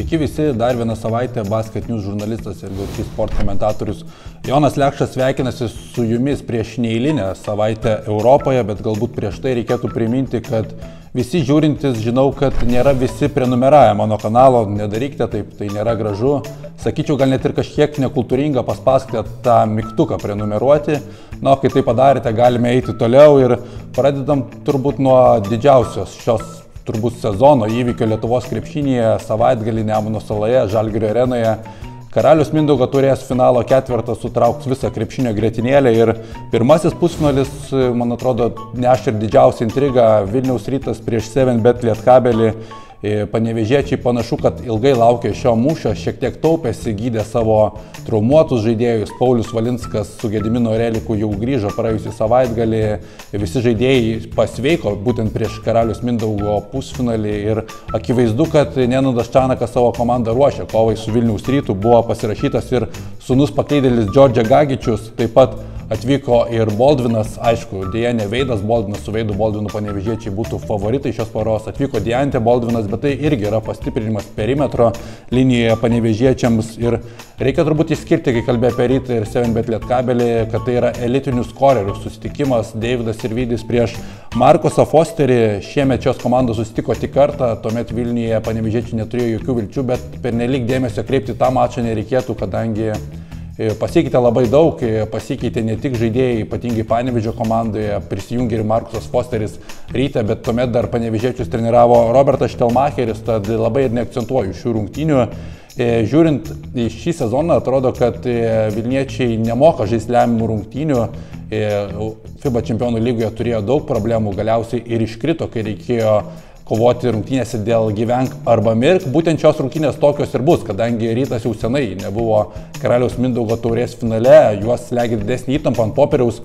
Sveiki visi, dar vieną savaitę Basket News žurnalistas ir GOAT Sport komentatorius Jonas Lekšas sveikinasi su jumis prieš neeilinę savaitę Europoje, bet galbūt prieš tai reikėtų priminti, kad visi žiūrintis žinau, kad nėra visi prenumeravę mano kanalo, nedarykite taip, tai nėra gražu. Sakyčiau, gal net ir kažkiek nekultūringa paspauskite tą mygtuką prenumeruoti. Na, kai tai padarėte, galime eiti toliau ir pradedam turbūt nuo didžiausios šios turbūt sezono įvykio Lietuvos krepšinėje, savaitgalį Nemuno saloje, Žalgirio arenoje. Karalius Mindaugo taurės finalo ketvertas sutrauks visą krepšinio grietinėlę ir pirmasis pusfinalis, man atrodo, neš ir didžiausią intrigą. Vilniaus Rytas prieš 7bet Lietkabelį. Panevėžiečiai panašu, kad ilgai laukė šio mūšio, šiek tiek taupėsi, gydė savo traumuotus žaidėjus. Paulius Valinskas su Gedimino Reliku jau grįžo praėjusį savaitgalį. Visi žaidėjai pasveiko būtent prieš Karalius Mindaugo pusfinalį ir akivaizdu, kad Nenadas Čanakas savo komandą ruošia kovai su Vilniaus Rytu. Buvo pasirašytas ir sūnus pakeidėlis Džordžia Gagičius, taip pat atvyko ir Boldvinas, aišku, dėja ne Veidas Boldvinas, su Veidu Boldvinu panevėžiečiai būtų favoritai šios poros, atvyko Diantė Boldvinas, bet tai irgi yra pastiprinimas perimetro linijoje panevėžiečiams ir reikia turbūt išskirti, kai kalbė apie Rytą ir 7bet Lietkabelį, kad tai yra elitinių skorerių susitikimas. Deividas Sirvydis prieš Markusą Fosterį, šiemet šios komandos susitiko tik kartą, tuomet Vilniuje panevėžiečiai neturėjo jokių vilčių, bet pernelyg dėmesio kreipti tą mačą nereikėtų, kadangi pasikeitė labai daug, pasikeitė ne tik žaidėjai, ypatingai Panevėžio komandoje, prisijungė ir Markusas Fosteris Ryte, bet tuomet dar panevėžiečius treniravo Robertas Štelmacheris, tad labai ir neakcentuoju šių rungtynių. Žiūrint į šį sezoną, atrodo, kad vilniečiai nemoka žaisti lemiamų rungtynių. FIBA čempionų lygoje turėjo daug problemų, galiausiai ir iškrito, kai reikėjo kovoti rungtynėse dėl gyvenk arba mirk. Būtent šios rungtynės tokios ir bus, kadangi Rytas jau senai nebuvo Karaliaus Mindaugo taurės finale, juos slegia didesnį įtampą ant popieriaus.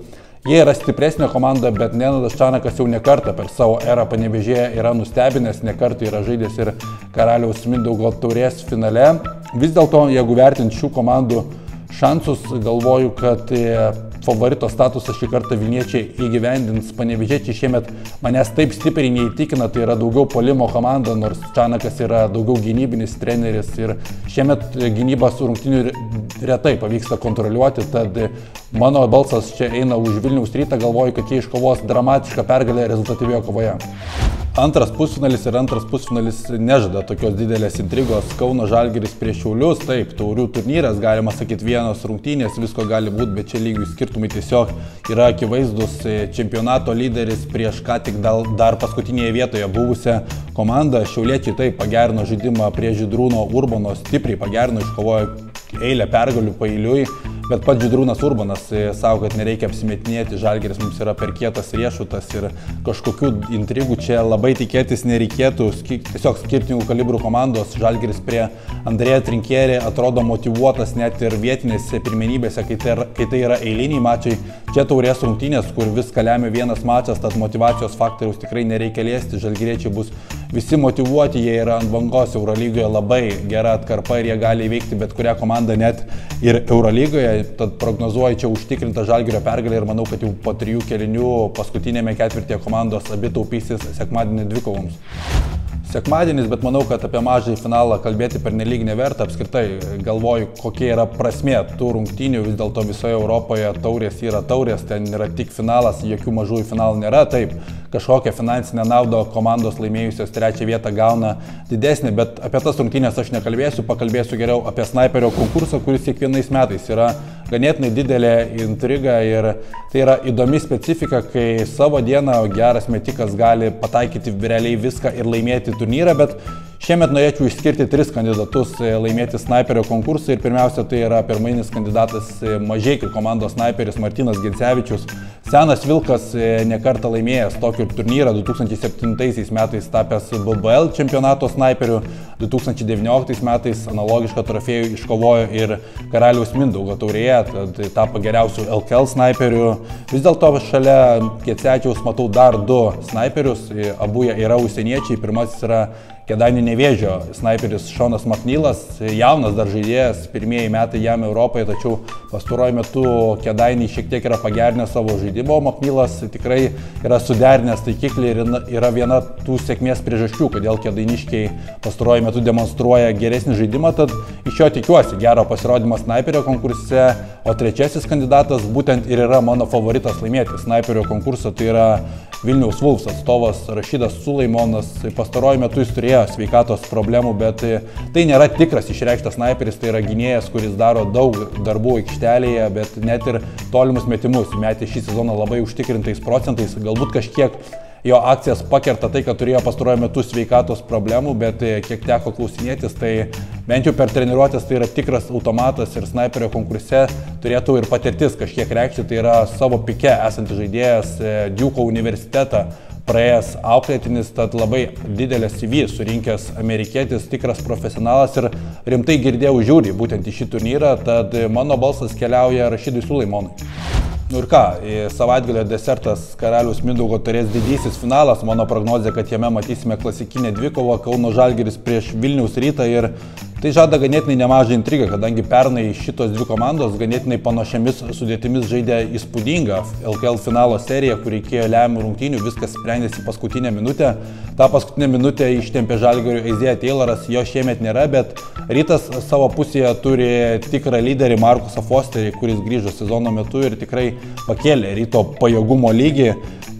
Jie yra stipresnė komanda, bet Nenadas Čanakas jau nekartą per savo erą Panevėžyje yra nustebinęs, nekartą yra žaidęs ir Karaliaus Mindaugo taurės finale. Vis dėlto, jeigu vertint šių komandų šansus, galvoju, kad favorito statusą šį kartą vilniečiai įgyvendins. Panevėžiečiai šiemet manęs taip stipriai neįtikina, tai yra daugiau puolimo komanda, nors Čanakas yra daugiau gynybinis treneris ir šiemet gynybą su rungtynių retai pavyksta kontroliuoti, tad mano balsas čia eina už Vilniaus Rytą, galvoju, kad jie iškovos dramatišką pergalę rezultatyvioje kovoje. Antras pusfinalis nežada tokios didelės intrigos. Kauno Žalgiris prieš Šiaulius, taip, taurių turnyras, galima sakyti vienos rungtynės, visko gali būti, bet čia lygių skirtumai tiesiog yra akivaizdus. Čempionato lyderis prieš ką tik dar paskutinėje vietoje buvusią komandą. Šiauliečiai taip pagerino žaidimą prie Žydrūno Urbono, stipriai pagerino, iškovojo eilę pergalių paeiliui. Bet pats Žydrūnas Urbanas sako, kad nereikia apsimetinėti, Žalgiris mums yra per kietas riešutas ir kažkokių intrigų čia labai tikėtis nereikėtų. Tiesiog skirtingų kalibrų komandos. Žalgiris prie Andrėja Trinkierį atrodo motyvuotas net ir vietinėse pirmenybėse, kai tai yra eiliniai mačai. Čia taurės rungtynės, kur viską lemia vienas mačas, tad motyvacijos faktoriaus tikrai nereikia liesti. Žalgiriečiai bus visi motyvuoti, jie yra ant bangos. Eurolygoje labai gera atkarpa ir jie gali įveikti bet kurią komandą, net ir Eurolygoje. Tad prognozuoju čia užtikrintą Žalgirio pergalę ir manau, kad jau po 3 kėlinių paskutinėme ketvirtyje komandos abi taupysis sekmadienį dvikovoms. Sekmadienis, bet manau, kad apie mažąjį finalą kalbėti pernelyg neverta. Apskritai galvoju, kokia yra prasmė tų rungtynių. Vis dėlto visoje Europoje taurės yra taurės, ten yra tik finalas, jokių mažųjų finalų nėra. Taip, kažkokią finansinę naudą komandos laimėjusios 3 vietą gauna didesnį, bet apie tas rungtynės aš nekalbėsiu, pakalbėsiu geriau apie snaiperio konkursą, kuris kiekvienais metais yra ganėtinai didelė intriga ir tai yra įdomi specifika, kai savo dieną geras metikas gali pataikyti realiai viską ir laimėti turnyrą, bet šiemet norėčiau išskirti 3 kandidatus laimėti snaiperio konkursą ir pirmiausia tai yra pirminis kandidatas Mažeikių komandos snaiperis Martynas Gencevičius. Senas vilkas, nekartą laimėjęs tokį turnyrą, 2007 metais tapęs BBL čempionato snaiperiu, 2019 metais analogišką trofėjų iškovojo ir Karaliaus Mindaugo taurėje, tad tapo geriausiu LKL snaiperiu. Vis dėlto šalia Gecevičiaus matau dar 2 snaiperius, abu jie yra užsieniečiai, pirmasis yra Kėdainių Nevėžio snaiperis Šonas Maknylas, jaunas dar žaidėjas, pirmieji metai jam Europoje, tačiau pastaruoju metu Kėdainiai šiek tiek yra pagerinę savo žaidimo. Maknylas tikrai yra suderinęs taikiklį ir yra viena tų sėkmės priežasčių, kodėl kėdainiškiai pastaruoju metu demonstruoja geresnį žaidimą, tad iš jo tikiuosi gero pasirodymo snaiperio konkurse, o trečiasis kandidatas būtent ir yra mano favoritas laimėti snaiperio konkursą, tai yra Vilniaus Wolves atstovas Rašidas Sulaimonas. Pastaruoju metu jis turėjo sveikatos problemų, bet tai nėra tikras išreikštas snaiperis, tai yra gynėjas, kuris daro daug darbų aikštelėje, bet net ir tolimus metimus metė šį sezoną labai užtikrintais procentais, galbūt kažkiek jo akcijas pakerta tai, kad turėjo pastaruoju metu sveikatos problemų, bet kiek teko klausinėtis, tai bent jau per treniruotės tai yra tikras automatas ir snaiperio konkurse turėtų ir patirtis kažkiek reikšti, tai yra savo pike esantis žaidėjas, Duke universitetą praėjęs auklėtinis, tad labai didelės CV surinkęs amerikietis, tikras profesionalas ir rimtai girdėjau žiūri būtent į šį turnyrą, tad mano balsas keliauja Rašidui Sulaimonui. Nu ir ką, savaitgalio desertas Karaliaus Mindaugo taurės didysis finalas, mano prognozė, kad jame matysime klasikinę dvikovą Kauno Žalgiris prieš Vilniaus Rytą ir tai žada ganėtinai nemažą intrigą, kadangi pernai šitos dvi komandos ganėtinai panašiamis sudėtimis žaidė įspūdingą LKL finalo seriją, kur reikėjo lemiamų rungtynių, viskas sprendėsi paskutinę minutę. Ta paskutinę minutę ištempė Žalgirio Isaiah Tayloras, jo šiemet nėra, bet Rytas savo pusėje turi tikrą lyderį Markusą Fosterį, kuris grįžo sezono metu ir tikrai pakėlė Ryto pajėgumo lygį.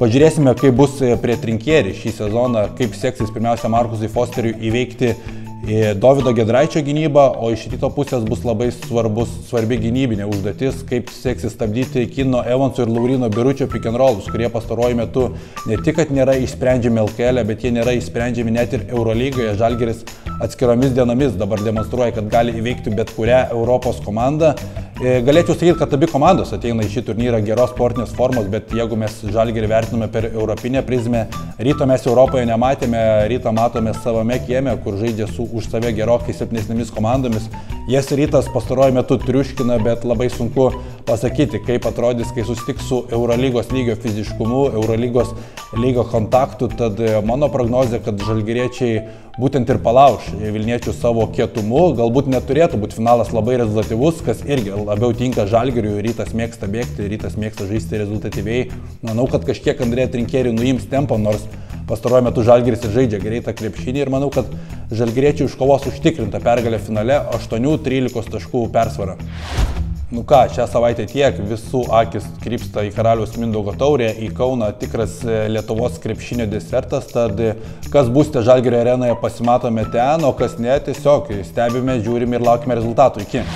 Pažiūrėsime, kaip bus prie Trinkieri šį sezoną, kaip seksis pirmiausia Markusui Fosteriui įveikti Dovydo Giedraičio gynybą, o iš Ryto pusės bus labai svarbi gynybinė užduotis, kaip seksis stabdyti Kino Evanso ir Laurino Biručio pick and rollus, kurie pastaruoju metu ne tik, kad nėra išsprendžiami LKL, bet jie nėra išsprendžiami net ir Eurolygoje. Žalgiris atskiromis dienomis dabar demonstruoja, kad gali įveikti bet kurią Europos komandą. Galėčiau sakyti, kad abi komandos ateina į šį turnyrą geros sportinės formos, bet jeigu mes Žalgirį vertiname per europinę prizmę, Ryto mes Europoje nematėme, Rytą matome savame kieme, kur žaidžia su už save gerokai silpnesnėmis komandomis. Jas Rytas pastaruoju metu triuškina, bet labai sunku pasakyti, kaip atrodys, kai susitiks su Eurolygos lygio fiziškumu, Eurolygos lygio kontaktu, tad mano prognozė, kad žalgiriečiai būtent ir palauš vilniečių savo kietumu, galbūt neturėtų būti finalas labai rezultatyvus, kas irgi labiau tinka Žalgiriui, Rytas mėgsta bėgti, Rytas mėgsta žaisti rezultatyviai. Manau, kad kažkiek Andrė Trinkieri nuims tempą, nors pastaruoju metu Žalgiris ir žaidžia greitą krepšinį ir manau, kad žalgiriečiai iškovos užtikrintą pergalę finale 8-13 taškų persvarą. Nu ką, šią savaitę tiek, visų akis krypsta į Karaliaus Mindaugo taurę, į Kauną tikras Lietuvos krepšinio desertas, tad kas būsite Žalgirio arenoje pasimatome ten, o kas ne, tiesiog stebime, žiūrime ir laukime rezultatų. Iki.